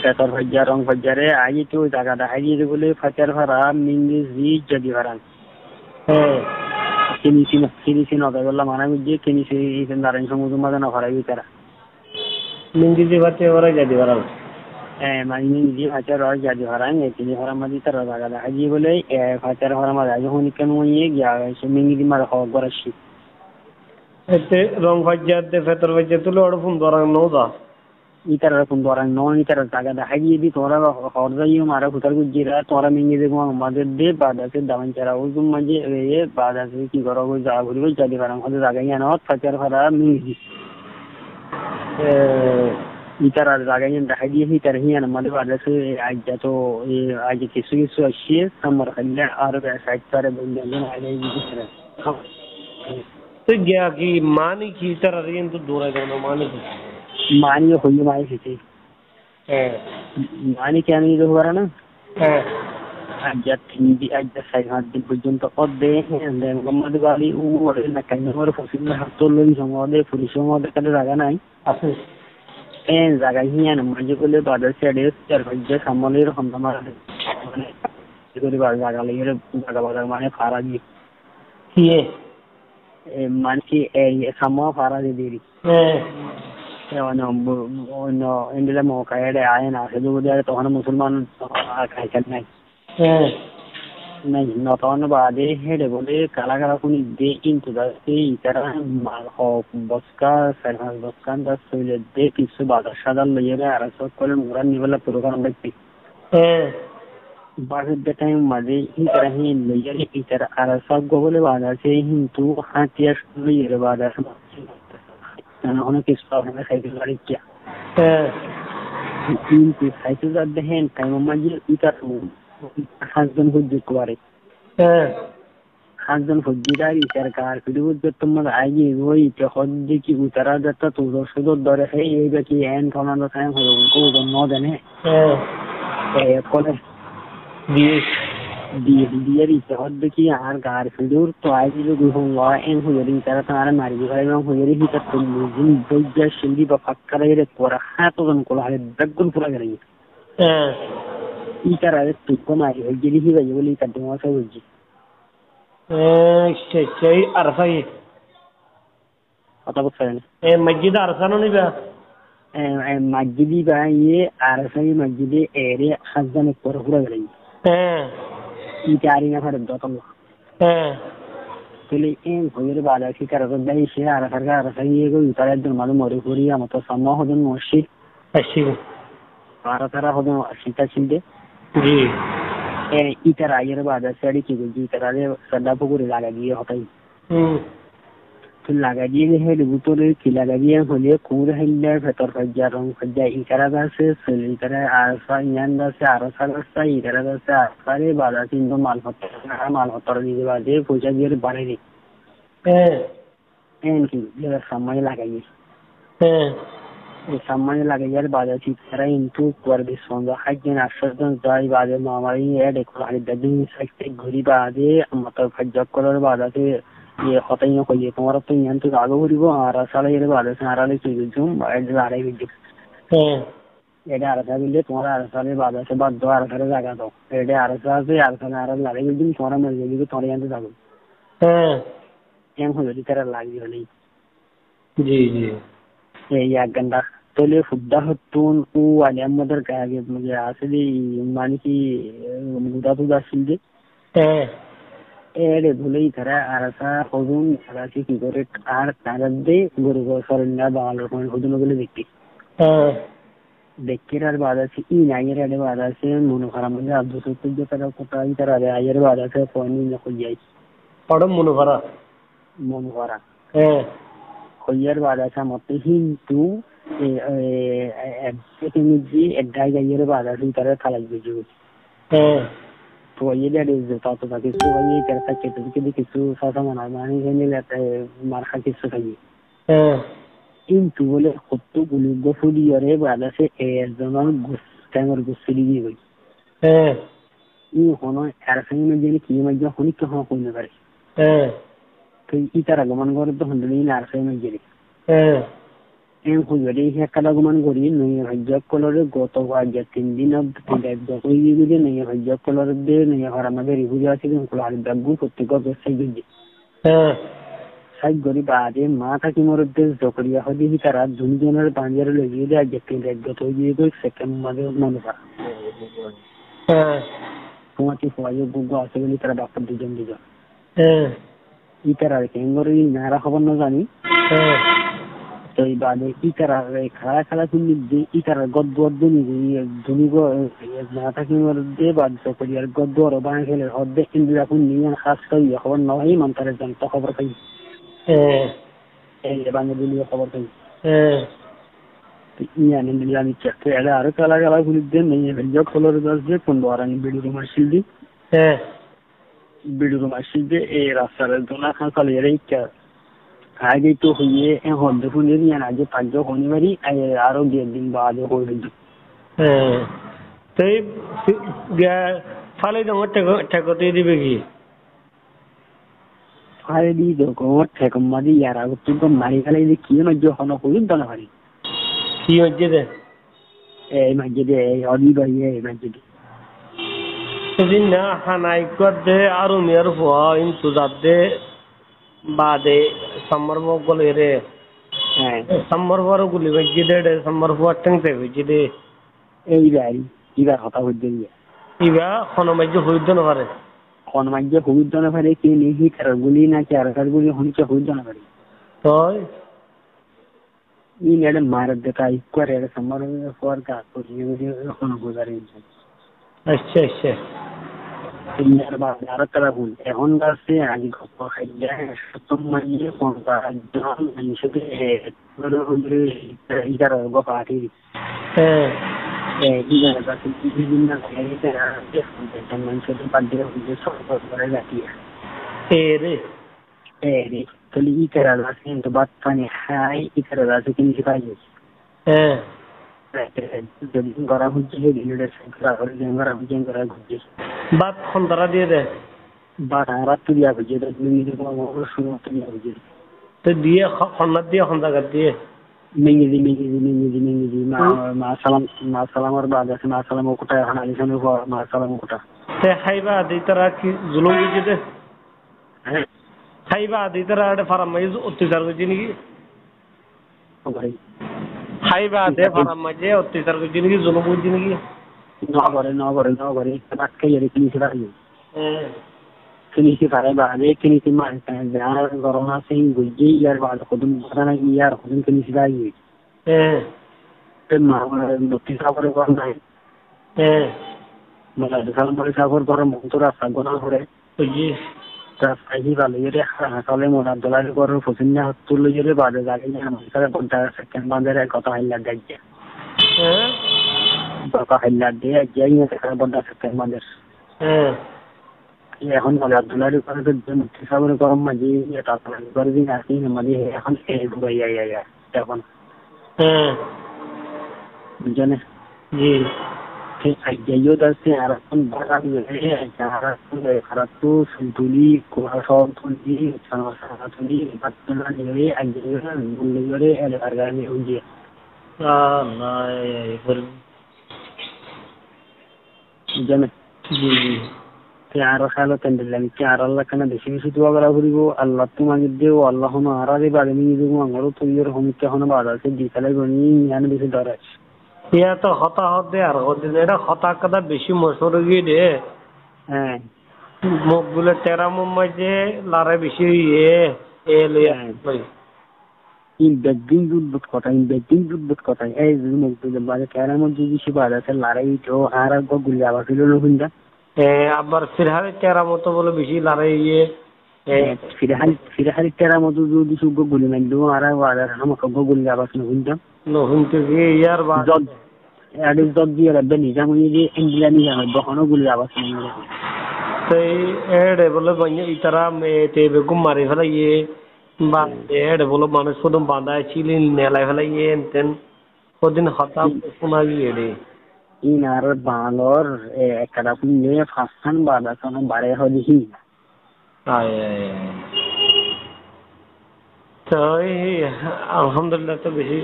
Fetor Fajar Rong Fajare aji tu jaga dah haji tu boleh fajar haram minggu zi jadi haram. Kini sini ada kalau mana mungkin kini sini naran semua tu mana nak haram itu. Minggu zi fajar orang jadi haram. Minggu zi fajar orang jadi haram. Kini haram mati terus jaga dah haji boleh fajar haram ada. Jadi honi kan mungkin ya minggu zi mana kau berasi. Itu Rong Fajar de Fetor Fajar tu lor pun orang noda. Itara pun orang non itara jaga dah haji di orang orang itu mara putar gujira orang minggu zi mau madet de pada se dawan cara uzum maje pada se ki karo jaga boleh jadi haram. Kalau jaga yang not fajar haram minggu zi. Itara jaga yang dah haji itara yang mana pada se aja tu aja kisu asyik samar kena arab side cara benda yang ada di sana. तो गया कि मानी की तरह rain तो दूर है दोनों मानी हुई माई थी मानी क्या नहीं जो ना आज साइड हाथ दिन बुझुन तो और दे हैं गम्मत वाली वो ना कहीं और फसिल में हाथ तो लोग समादे पुलिसों में कर रहा ना जगह ही है ना मुझे को ले बादल से डेस चार बजे सामने रो हम हमारा जो बात जगह ले जगह बादल माने फारा जी ये manci sama farah di diri. No India mau kaya ada ayah na sedu dia tu orang Musliman kaya kan naik no tahun baade he de boleh kala kuni de into the sea itara mal ho boska serhan boskan da sule de pisu bada shadal leyere araso kol muran niwala program lekti. But at the time, Madi, he layer eater are a sub gobble vada saying to Hatias Rivada and on a kiss of a cycle. In the cycles at the hand, time of Magi eater husband would require it. Husband would be there, eater car, to do the Tumma Agi, Roy, the hot dicky Utara, the Tatu, so Dora Hay, Becky, and come on the time for goes on northern dia itu hot ki ar gar fidur to ai lu du huwa en huyari tara tara mari gai ma huyari hita tumujin dojja shindi ba fakkara ire pora hato gan kola hale daggul pura gari itara tu ko mari hojili hi gai boli kadde ma sa hoji chai arfai ata ko fene masjid arsano ni ba masjid ba ye arsai masjid ere khazan pora pura gari Itari na farad dotam. Kali in huyur bala ki kar rodai shi ara sarga rasai go itara dun malu mori huriya mato samma hodun moshi ashi ara tara hodun ashita chinde ji itara yer bada sari ki go itara le sada puguri laga gi hotai laga gi he butore ki laga gi hole kur hilla fetor fajar rong fajar itara da se itara arsa yanda se arsa sa itara da se sare bada tin do mal hotor di bade puja ger bare ni en ki le samay laga gi samay laga yer bada ti tara into por de sonda hajjan ashadan dai bade mamari e de ko ali dadin sakte guri bade matar fajar kolor bada te ये होता ही कोई ये तुम्हारा तो यहाँ तो आगे हो रही हो आरा साला ये बात है सारा ले चुके तुम ऐड ला रहे वीडियो ये आरा साला ले तुम्हारा आरा साले बात है सब दो आरा साले जागा तो ये आरा साला से आरा साला आरा ला रहे वीडियो तुम्हारा मिल जाएगी तो तुम्हारे यहाँ तो जागो हो जाती तरह लाग नहीं जी ये या गंदा तो ले फुद्दा हत्तून को वाले मदर कहा कि मुझे आसली मानी की मुद्दा तो दासिल दे ere dhulei thara arasa hodun arasi ki gore ar tarade guru go sorna balo kon hodun gole dekti dekkirar bada si in ayere ade bada se munu kharam ne abdu suttu jo tara kota itara ade ayere bada se poni ne ko jai padam munu khara khoyer bada sa motte hintu teknologi edai ayere bada si tara khala juju तो ये date is देता तो ताकि सो ये करता के तो कि किसु सासा मना माने ने लेता है मारखा किसु खाई इन तो बोले खुद तो बोले गोफुली अरे वाला से जमान गुस टाइमर गुस्ली दी गई ये होनो ऐसे में जेने की में जो होनी कहां कोई न करे तो ई तरह गमन करे तो हंडली ना ऐसे में जेने En kujari hekala guman gori nai hajjak kolore goto wajja 3 din of the koi gudi nai hajjak kolore de nai harama beri huja sigun kulari daggu kotti go besai gudi sai gori baade mata ki morodde zokriya hodi hitara dunjoner banjare logi de ajjakin reggo to ji go second made manufa kumati fuayo gugu aseguli tara bakka dujon itara kengori nara khabar no jani তো এই বাদে ইতারা খাড়া খাড়া তুমি ইতারা গদ্দর দুনি গো না থাকি মধ্যে বাধ্য করি আর গদ্দর বাঁ খেলে হদ্দে ইন্দিরা কোন নিয়ে খাস করি খবর নয় মন্তারের জানতো খবর পাই এই বাংলা দিলিও খবর পাই ইয়া নিন্দিলা আমি চেক এলা আর কালা কালা গুলি দেন নিয়ে ভিডিও কলর দাস যে কোন দরানি ভিডিও রুমার শিলদি ভিডিও রুমার শিলদি এই রাস্তার দোনা খান কালে এর ইচ্ছা আগে তো হইয়ে হদ্দে ফুলে নিয়ে আজ 5 শনিবারই আরো 2 দিন বাদে হয়ে গেল তাই ফালে জমা ঠেকতে দিবে কি ফালে দি দেখো ঠেকম মাদি ইয়ারা তো মারি ফেলে দি কি না যখন হইল দনা ভারি কি হচ্ছে দে এই মসজিদে এই অদি ভাই এই মসজিদে সেদিন না হানাই করতে আরো মেয়র হওয়া ইন্তজার দে বাদে সম্মর্ব গলে রে সম্মর্বর গুলি মসজিদে সম্মর্ব টেংতে হইছে এই বাড়ি ইবার হতা হইছে ইবা খনমাজ্য হইদ না পারে খনমাজ্য হইদ না পারে কি নিহি কার গুলি না কি আর কার গুলি হইছে হইদ না পারে তোই ই নেড়ে মার দেতা ইকুয়ার এর সম্মর্ব ফর কা তো ইউজি এখন গুজারে আচ্ছা আচ্ছা ইয়ার বাদ আর তারা ভুল এখন গাছে আজ গপ খাইয়া সতম মাইয়ে কোন জন হিসেবে ইদার গপ আটি ইদার গাছে বিভিন্ন জায়গাতে আছে মানুষের বাধ্যে হইছে সব করে যাতিয়া রে তাহলে ইতারা গাছে কিন্তু বাদ পানি হাই ইতারা গাছে কিনতে পাইছে যদি গড়া হচ্ছে রিলেটেড সংখ্যা করে গড়া হচ্ছে গড়া ঘুরছে বাদ খন্দরা দিয়ে দে বাদ রাত দিয়া হচ্ছে নিজে কোনো শুরু দিয়া হচ্ছে তো দিয়ে খন্নাত দিয়ে খন্দা কর দিয়ে মিঙ্গি মা সালামর বাদ আছে মা সালাম কোটা হানালি সামনে মা সালাম কোটা তে খাইবা দেই তারা কি জুলুম গিয়ে দে খাইবা দেই তারা আড়ে ফারামাইজ অত্যাচার করছে নাকি ভাই খাইবা দে ফারামাইজে অত্যাচার করছে নাকি জুলুম করছে নাকি নগরে বাদ খাইয়ে কিনেছি পারি কিনেছি পারে বাদে কিনেছি যার গরম আছে বুঝে ইয়ার বাদ কদম কথা নাকি ইয়ার কদম কিনেছি পারি নথি সাগরে কর নাই সাগরে সাগর করে মতো রাস্তা গোনা করে রাস্তায় ভালো ইয়ে হাসালে মোটা দোলারি করে পছন্দ তুলে ইয়ে বাদে গাড়ি ঘন্টা সেকেন্ড বাঁধের কথা হাইলা দেখছে কথা হাইলা দিয়ে যাই ঘন্টা সেকেন্ড বাঁধের এখন বলে আব্দুল্লাহরি করে তো নথি সাগরে গরম মাঝে করে দিন আসি মাঝে এখন ঘুরাই এখন বুঝলে জি ঠিক যাইও যাচ্ছে আর এখন ভাড়া খারাপ তো তুলি সব তুলি তুলি বাচ্চা নিয়ে একজন বললে করে এলাকার গাড়ি হয়ে বুঝলে জি আরো খালো তেন্দিলাম কি আর আল্লাহ কেন বেশি বেশি দোয়া করা করিব আল্লাহ তোমাকে দেও আল্লাহ আরারে বাড়ি নিয়ে দেবো আমারও তৈরি হমিকা হনো বাধা আছে বিকালে গণি ইয়ান বেশি ধরাস ইয়া তো হতাহত দে আর হদিন এটা হতা কথা বেশি মশর গিয়ে দে হ্যাঁ মুখ গুলো তেরা মুম্বাই যে লারে বেশি ইনভেস্টিং দুধ কথা এই মুখ দুধ বাজে তেরা মধ্যে বেশি বাধা আছে লারাই তো আর গুলি আবার ফিল না আবার ফিরহারি তেরা মতো বলে বেশি লারে ফিরহারি তেরা মতো যদি সুগ গুলি মারলো আর আমাকে গুলি আবার নহুনতে গিয়ে ইয়ার বা জব দিয়ে রাখবে নিজাম যে ইন্ডিয়া নিজাম কখনো গুলি আবার সেই এড়ে বলে ইতারা মেয়েতে বেগুম মারি ফেলাইয়ে বা এড়ে বলে মানুষ প্রথম বাঁধায় ছিলেন নেলাই ফেলাইয়ে এনতেন কদিন হতাম শোনা গিয়ে রে ইনার বাংলোর একটা পুলে ফাঁসান বাঁধা বাড়ে হদিহি তো এই আলহামদুলিল্লাহ তো বেশি